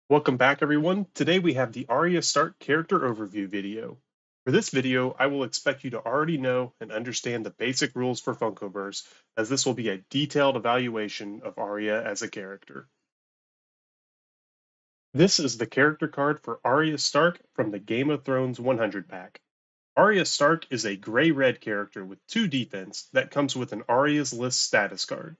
Welcome back, everyone. Today we have the Arya Stark character overview video. For this video, I will expect you to already know and understand the basic rules for Funkoverse, as this will be a detailed evaluation of Arya as a character. This is the character card for Arya Stark from the Game of Thrones 100 pack. Arya Stark is a gray-red character with 2 defense that comes with an Arya's List status card.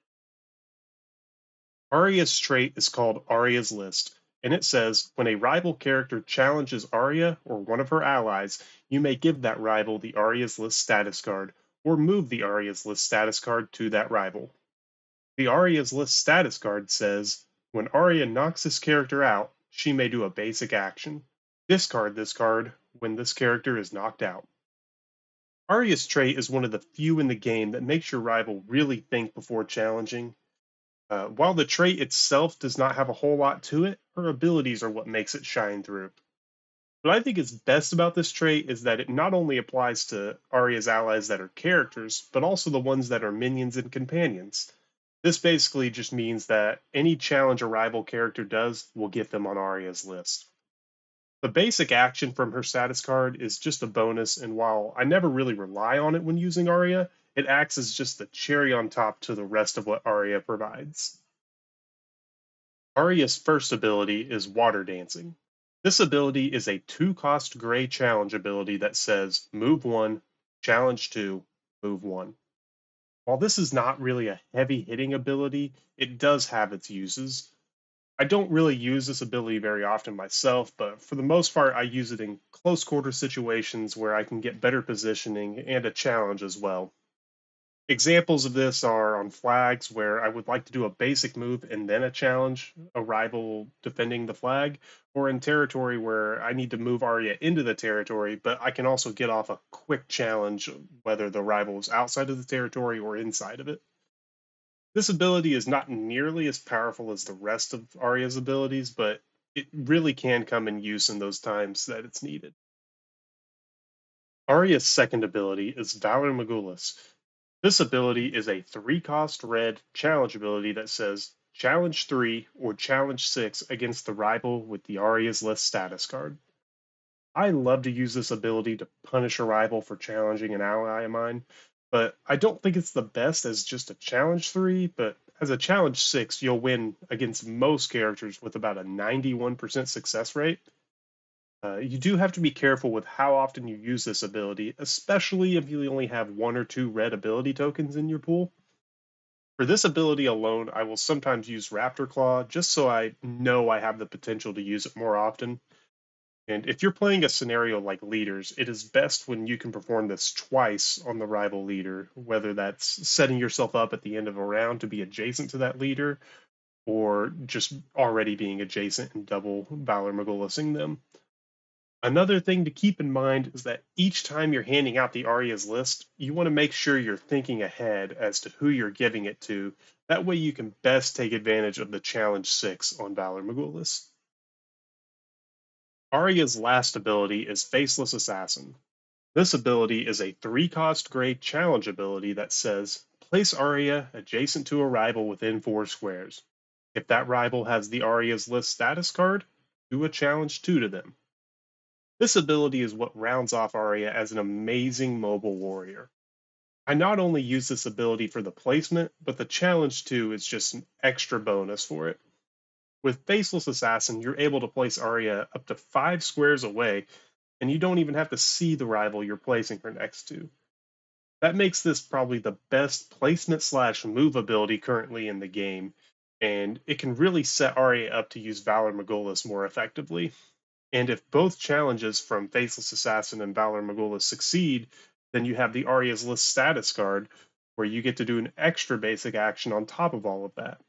Arya's trait is called Arya's List, and it says when a rival character challenges Arya or one of her allies, you may give that rival the Arya's List status card, or move the Arya's List status card to that rival. The Arya's List status card says when Arya knocks this character out, she may do a basic action. Discard this card when this character is knocked out. Arya's trait is one of the few in the game that makes your rival really think before challenging. While the trait itself does not have a whole lot to it, her abilities are what makes it shine through. What I think is best about this trait is that it not only applies to Arya's allies that are characters, but also the ones that are minions and companions. This basically just means that any challenge a rival character does will get them on Arya's list. The basic action from her status card is just a bonus, and while I never really rely on it when using Arya, it acts as just the cherry on top to the rest of what Arya provides. Arya's first ability is Water Dancing. This ability is a 2-cost gray challenge ability that says move 1, challenge 2, move 1. While this is not really a heavy hitting ability, it does have its uses. I don't really use this ability very often myself, but for the most part, I use it in close quarter situations where I can get better positioning and a challenge as well. Examples of this are on flags where I would like to do a basic move and then a challenge a rival defending the flag, or in territory where I need to move Arya into the territory, but I can also get off a quick challenge whether the rival is outside of the territory or inside of it. This ability is not nearly as powerful as the rest of Arya's abilities, but it really can come in use in those times that it's needed. Arya's second ability is Valor Morghulis. This ability is a 3-cost red challenge ability that says challenge 3 or challenge 6 against the rival with the Arya's List status card. I love to use this ability to punish a rival for challenging an ally of mine, but I don't think it's the best as just a challenge 3, but as a challenge 6, you'll win against most characters with about a 91% success rate. You do have to be careful with how often you use this ability, especially if you only have 1 or 2 red ability tokens in your pool. For this ability alone, I will sometimes use Raptor Claw just so I know I have the potential to use it more often. And if you're playing a scenario like leaders, it is best when you can perform this twice on the rival leader, whether that's setting yourself up at the end of a round to be adjacent to that leader, or just already being adjacent and double Valor Morghulising them. Another thing to keep in mind is that each time you're handing out the Arya's list, you want to make sure you're thinking ahead as to who you're giving it to. That way you can best take advantage of the challenge 6 on Valor Morghulis. Arya's last ability is Faceless Assassin. This ability is a 3-cost gray challenge ability that says place Arya adjacent to a rival within 4 squares. If that rival has the Arya's List status card, do a challenge 2 to them. This ability is what rounds off Arya as an amazing mobile warrior. I not only use this ability for the placement, but the challenge too is just an extra bonus for it. With Faceless Assassin, you're able to place Arya up to 5 squares away, and you don't even have to see the rival you're placing her next to. That makes this probably the best placement slash move ability currently in the game, and it can really set Arya up to use Valor Morghulis more effectively. And if both challenges from Faceless Assassin and Valor Morghulis succeed, then you have the Arya's List status card, where you get to do an extra basic action on top of all of that.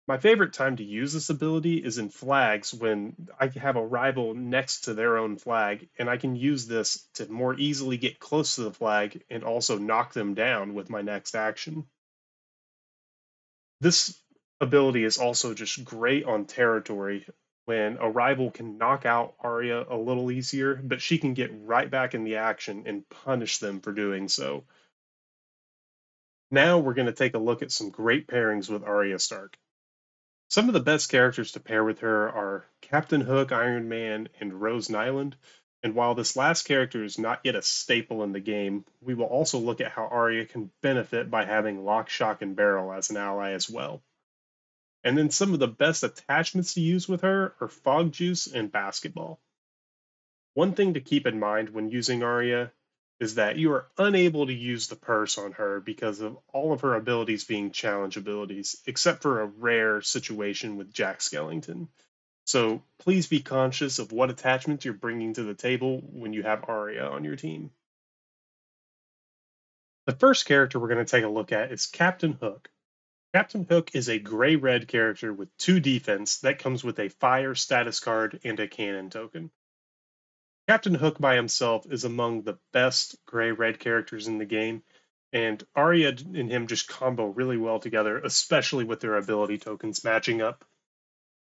My favorite time to use this ability is in flags when I have a rival next to their own flag, and I can use this to more easily get close to the flag and also knock them down with my next action. This ability is also just great on territory when a rival can knock out Arya a little easier, but she can get right back in the action and punish them for doing so. Now we're going to take a look at some great pairings with Arya Stark. Some of the best characters to pair with her are Captain Hook, Iron Man, and Rose Nylund. And while this last character is not yet a staple in the game, we will also look at how Arya can benefit by having Lock, Shock, and Barrel as an ally as well. And then some of the best attachments to use with her are Fog Juice and Basketball. One thing to keep in mind when using Arya is that you are unable to use the purse on her because of all of her abilities being challenge abilities, except for a rare situation with Jack Skellington. So please be conscious of what attachments you're bringing to the table when you have Arya on your team. The first character we're going to take a look at is Captain Hook. Captain Hook is a gray red character with 2 defense that comes with a fire status card and a cannon token. Captain Hook by himself is among the best gray red characters in the game, and Arya and him just combo really well together, especially with their ability tokens matching up.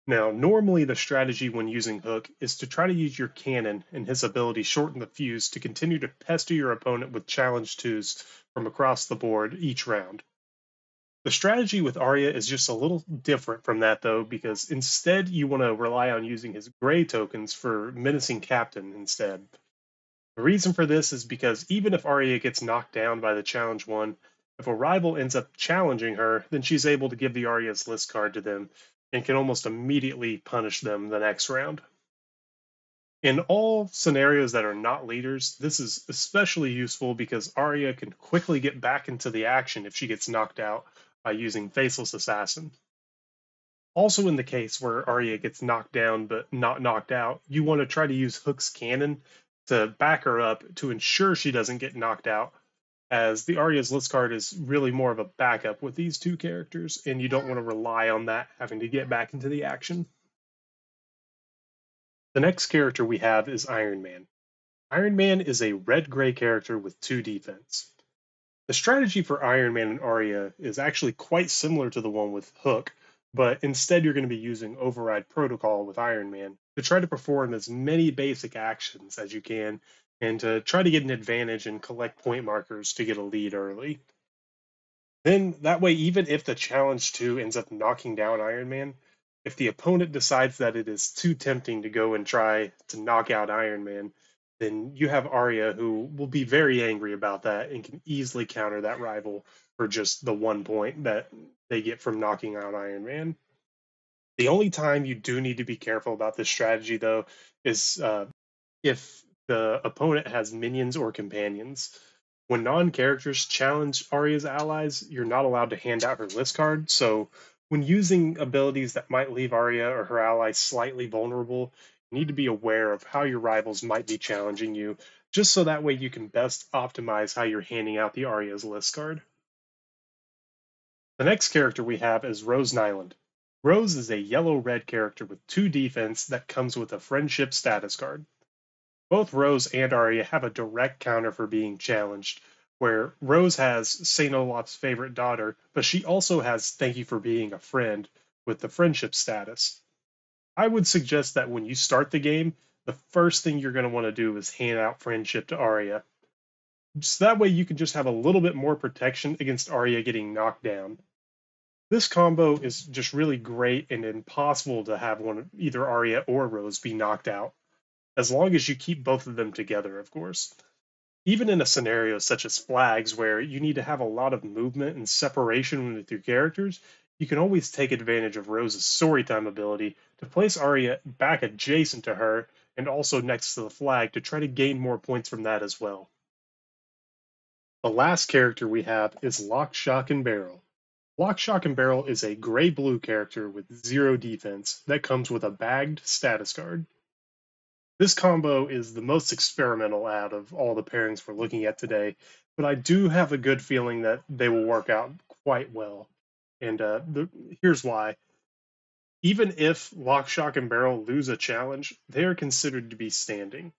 Now, normally the strategy when using Hook is to try to use your cannon and his ability Shorten the Fuse to continue to pester your opponent with challenge 2s from across the board each round. The strategy with Arya is just a little different from that, though, because instead you want to rely on using his gray tokens for menacing Captain instead. The reason for this is because even if Arya gets knocked down by the challenge 1, if a rival ends up challenging her, then she's able to give the Arya's list card to them and can almost immediately punish them the next round. In all scenarios that are not leaders, this is especially useful because Arya can quickly get back into the action if she gets knocked out by using Faceless Assassin. Also, in the case where Arya gets knocked down but not knocked out, you want to try to use Hook's cannon to back her up to ensure she doesn't get knocked out, as the Arya's list card is really more of a backup with these 2 characters, and you don't want to rely on that having to get back into the action. The next character we have is Iron Man. Iron Man is a red-gray character with 2 defense. The strategy for Iron Man and Arya is actually quite similar to the one with Hook, but instead you're going to be using Override Protocol with Iron Man to try to perform as many basic actions as you can and to try to get an advantage and collect point markers to get a lead early. Then, that way, even if the challenge 2 ends up knocking down Iron Man, if the opponent decides that it is too tempting to go and try to knock out Iron Man, then you have Arya who will be very angry about that and can easily counter that rival for just the 1 point that they get from knocking out Iron Man. The only time you do need to be careful about this strategy, though, is if the opponent has minions or companions. When non-characters challenge Arya's allies, you're not allowed to hand out her list card. So when using abilities that might leave Arya or her allies slightly vulnerable, you need to be aware of how your rivals might be challenging you, just so that way you can best optimize how you're handing out the Arya's list card. The next character we have is Rose Nylund. Rose is a yellow-red character with 2 defense that comes with a friendship status card. Both Rose and Arya have a direct counter for being challenged, where Rose has Saint Olaf's favorite daughter, but she also has Thank You for Being a Friend with the friendship status. I would suggest that when you start the game, the first thing you're going to want to do is hand out friendship to Arya. So that way you can just have a little bit more protection against Arya getting knocked down. This combo is just really great and impossible to have either Arya or Rose be knocked out, as long as you keep both of them together, of course. Even in a scenario such as flags, where you need to have a lot of movement and separation with your characters, you can always take advantage of Rose's Storytime ability to place Arya back adjacent to her and also next to the flag to try to gain more points from that as well. The last character we have is Lock, Shock, and Barrel. Lock, Shock, and Barrel is a gray-blue character with 0 defense that comes with a bagged status card. This combo is the most experimental out of all the pairings we're looking at today, but I do have a good feeling that they will work out quite well. And here's why. Even if Lock, Shock, and Barrel lose a challenge, they are considered to be standing.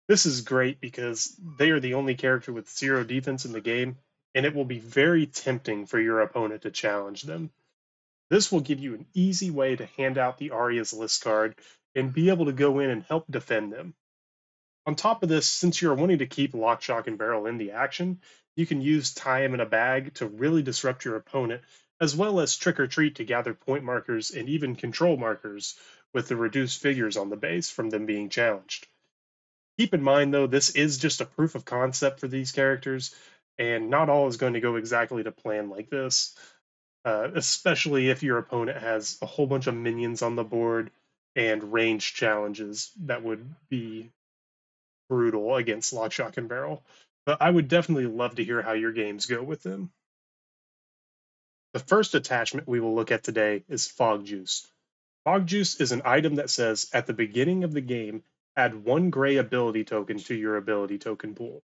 This is great because they are the only character with 0 defense in the game, and it will be very tempting for your opponent to challenge them. This will give you an easy way to hand out the Arya's list card and be able to go in and help defend them. On top of this, since you're wanting to keep Lock, Shock, and Barrel in the action, you can use Tie 'em in a Bag to really disrupt your opponent, as well as Trick or Treat to gather point markers and even control markers with the reduced figures on the base from them being challenged. Keep in mind, though, this is just a proof of concept for these characters, and not all is going to go exactly to plan like this, especially if your opponent has a whole bunch of minions on the board and range challenges that would be brutal against Lock, Shock, and Barrel. But I would definitely love to hear how your games go with them. The first attachment we will look at today is Fog Juice. Fog Juice is an item that says at the beginning of the game, add 1 gray ability token to your ability token pool.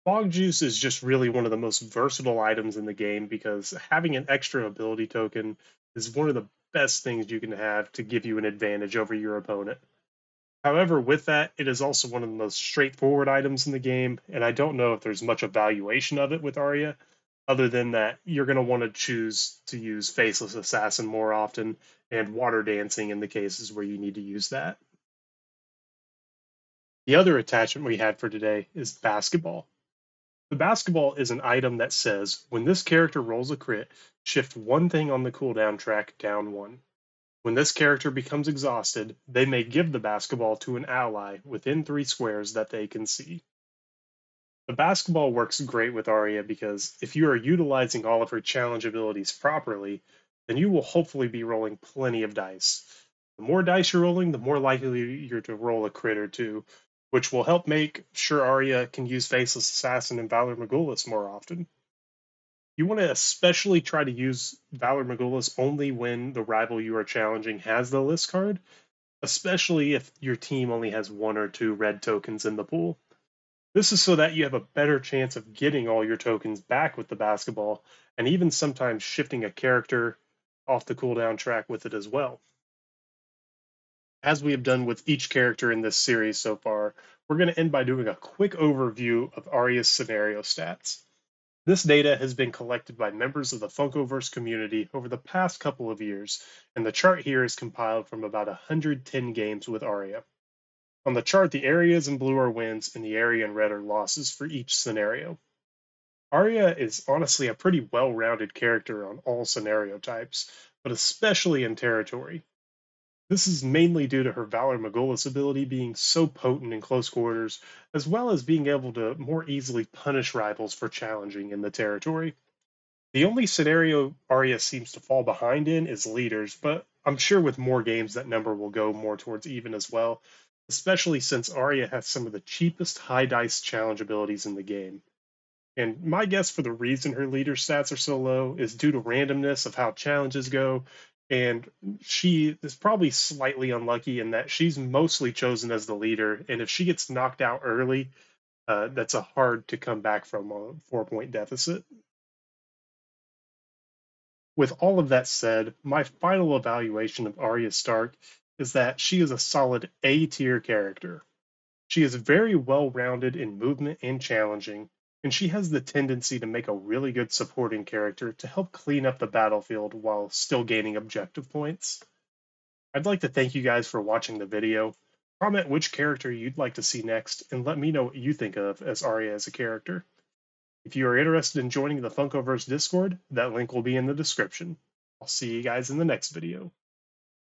Fog Juice is just really one of the most versatile items in the game because having an extra ability token is one of the best things you can have to give you an advantage over your opponent. However, with that, it is also one of the most straightforward items in the game, and I don't know if there's much evaluation of it with Arya, other than that you're going to want to choose to use Faceless Assassin more often and Water Dancing in the cases where you need to use that. The other attachment we had for today is Basketball. The Basketball is an item that says, when this character rolls a crit, shift 1 thing on the cooldown track down 1. When this character becomes exhausted, they may give the Basketball to an ally within 3 squares that they can see. The Basketball works great with Arya because if you are utilizing all of her challenge abilities properly, then you will hopefully be rolling plenty of dice. The more dice you're rolling, the more likely you're to roll a crit or two, which will help make sure Arya can use Faceless Assassin and Valor Morghulis more often. You want to especially try to use Valor Morghulis only when the rival you are challenging has the list card, especially if your team only has 1 or 2 red tokens in the pool. This is so that you have a better chance of getting all your tokens back with the Basketball, and even sometimes shifting a character off the cooldown track with it as well. As we have done with each character in this series so far, we're going to end by doing a quick overview of Arya's scenario stats. This data has been collected by members of the Funkoverse community over the past couple of years, and the chart here is compiled from about 110 games with Arya. On the chart, the areas in blue are wins and the area in red are losses for each scenario. Arya is honestly a pretty well-rounded character on all scenario types, but especially in territory. This is mainly due to her Valor Morghulis ability being so potent in close quarters, as well as being able to more easily punish rivals for challenging in the territory. The only scenario Arya seems to fall behind in is leaders, but I'm sure with more games that number will go more towards even as well, especially since Arya has some of the cheapest high dice challenge abilities in the game. And my guess for the reason her leader stats are so low is due to randomness of how challenges go, and she is probably slightly unlucky in that she's mostly chosen as the leader, and if she gets knocked out early, that's a hard to come back from a 4-point deficit. With all of that said, my final evaluation of Arya Stark is that she is a solid A tier character. She is very well rounded in movement and challenging, and she has the tendency to make a really good supporting character to help clean up the battlefield while still gaining objective points. I'd like to thank you guys for watching the video. Comment which character you'd like to see next, and let me know what you think of as Arya as a character. If you are interested in joining the Funkoverse Discord, that link will be in the description. I'll see you guys in the next video.